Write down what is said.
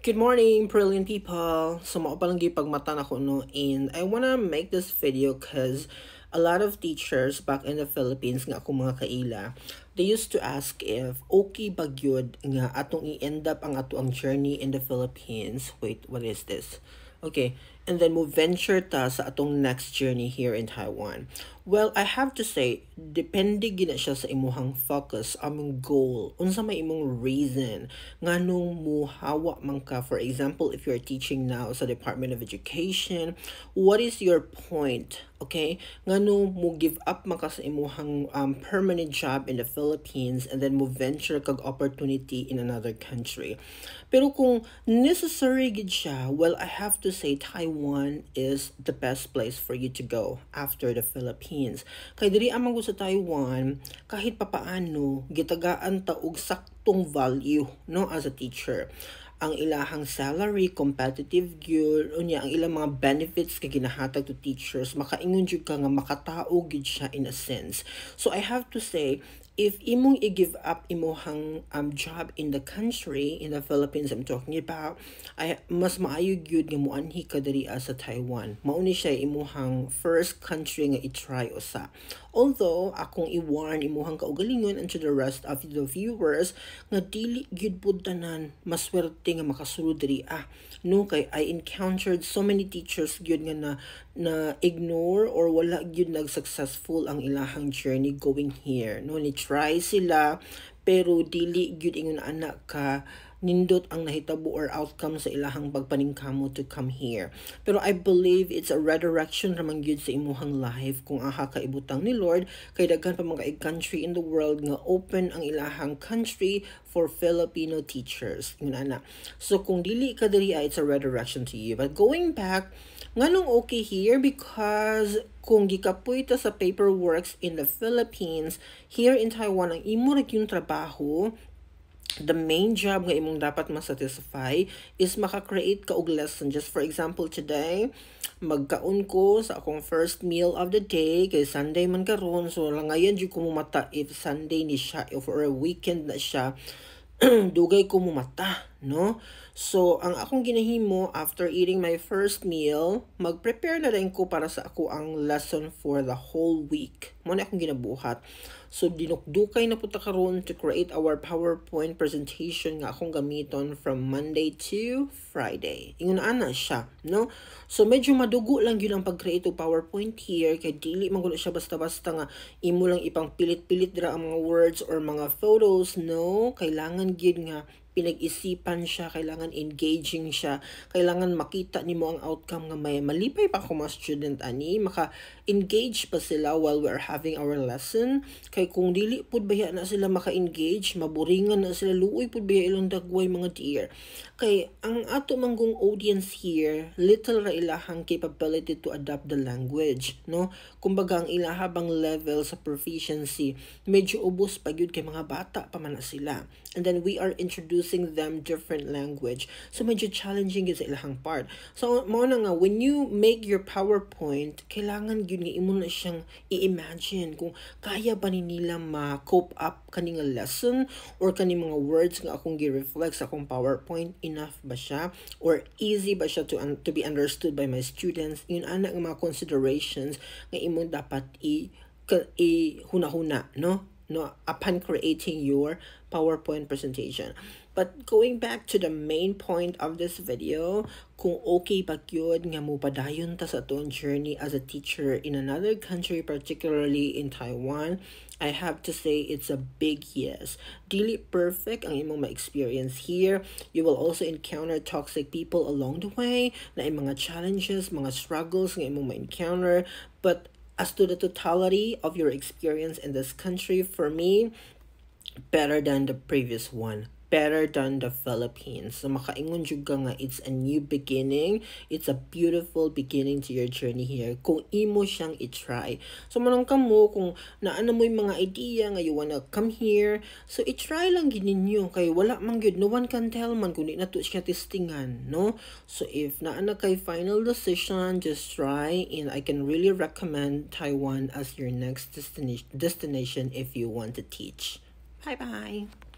Good morning, brilliant people. So, mao pa lang gipagmata na ko no, and I wanna make this video because a lot of teachers back in the Philippines nga ako mga kaila, they used to ask if okay ba gyud nga atong i-end up ang ato ang journey in the Philippines. Wait, what is this? Okay, and then move venture ta sa atong next journey here in Taiwan. Well, I have to say, depende gina siya sa imuhang focus, among goal, unsa may imong reason, nganong muhawa man ka. For example, if you're teaching now sa Department of Education, what is your point? Okay? Nganong mo give up man ka sa imuhang permanent job in the Philippines and then mo venture kag opportunity in another country. Pero kung necessary gid siya, well, I have to say Taiwan is the best place for you to go after the Philippines. Kay diri amang sa Taiwan, kahit papaano gitagaan ta og saktong value no as a teacher. Ang ilahang salary competitive gyud, unya ang ilang mga benefits kay ginahatag to teachers, makaingon jud ka nga makatao gid siya in a sense. So I have to say, if imong i-give up imuhang job in the country, in the Philippines I'm talking about, ay mas maayo gyud nga moanhi ka diri sa Taiwan. Mauni siya imuhang first country nga i-try usa. Although akong i-warn imuhang kaugalingon and to the rest of the viewers nga dili gyud pud tanan maswerte nga makasulod diri no, kay I encountered so many teachers gyud nga na ignore or wala gyud nag successful ang ilahang journey going here no, ni try sila pero dili gyud ingon anak ka nindot ang nahitabo or outcome sa ilahang pagpaningkamo to come here. Pero I believe it's a redirection ramang gyud sa imuhang life kung aha ka ibutang ni Lord kay daghan pa mga country in the world nga open ang ilahang country for Filipino teachers. Yun ana. So kung dili ka diri it's a redirection to you. But going back, nganong okay here because kung gikapoy ta sa paperworks in the Philippines, here in Taiwan ang imo ra yung trabaho, the main job nga imong dapat masatisfy is maka-create ka og lesson. Just for example, today, magkaon ko sa akong first meal of the day kay Sunday man karon. So langayan jud ko mata if Sunday ni siya or a weekend na siya. Dugay ko mata, no? So, ang akong ginahimo after eating my first meal, mag-prepare na rin ko para sa ako ang lesson for the whole week. Muna akong ginabuhat. So, dinukdukay na po ta karon to create our PowerPoint presentation nga akong gamiton from Monday to Friday. Ingon ana siya, no? So, medyo madugo lang yun ang pag-create og PowerPoint here kay dili man gulo siya basta-basta nga imo lang ipang pilit-pilit dira ang mga words or mga photos, no? Kailangan gyud nga pinag-isipan siya, kailangan engaging siya, kailangan makita nimo ang outcome nga may malipay pa ako mga student ani, maka-engage pa sila while we're having our lesson. Kay kung dili pud baya na sila maka-engage, maburingan na sila, luoy pud baya ilong dagway mga dear. Kay ang ato manggong audience here, little ra ilahang capability to adapt the language, no? Kumbaga ang ilahabang level sa proficiency, medyo ubos pa gyud kay mga bata pa man na sila. And then we are introducing them different language. So medyo challenging is sa ilahang part. So mao na nga when you make your PowerPoint, kailangan gyud nga imo na siyang i-imagine kung kaya ba ni nila ma-cope up kaning lesson or kaning mga words nga akong gi-reflect sa akong PowerPoint, enough ba siya or easy ba siya to be understood by my students. Yun ana nga mga considerations nga imo dapat i-huna-huna, no, upon creating your PowerPoint presentation. But going back to the main point of this video, kung okay ba gyud nga mo padayon ta sa aton journey as a teacher in another country, particularly in Taiwan, I have to say it's a big yes. Dili perfect ang imong ma-experience here. You will also encounter toxic people along the way, na mga challenges, mga struggles nga imong ma-encounter. But as to the totality of your experience in this country, for me, better than the previous one, better than the Philippines. So makaingon jud ka nga it's a new beginning, it's a beautiful beginning to your journey here kung imo siyang i-try. So manang kamo kung naana mo yung mga idea nga you wanna come here, so i-try lang gid ninyo kay wala man gyud, no one can tell man kung di na to siya testingan, no? So if naana kay final decision, just try, and I can really recommend Taiwan as your next destination if you want to teach. Bye bye.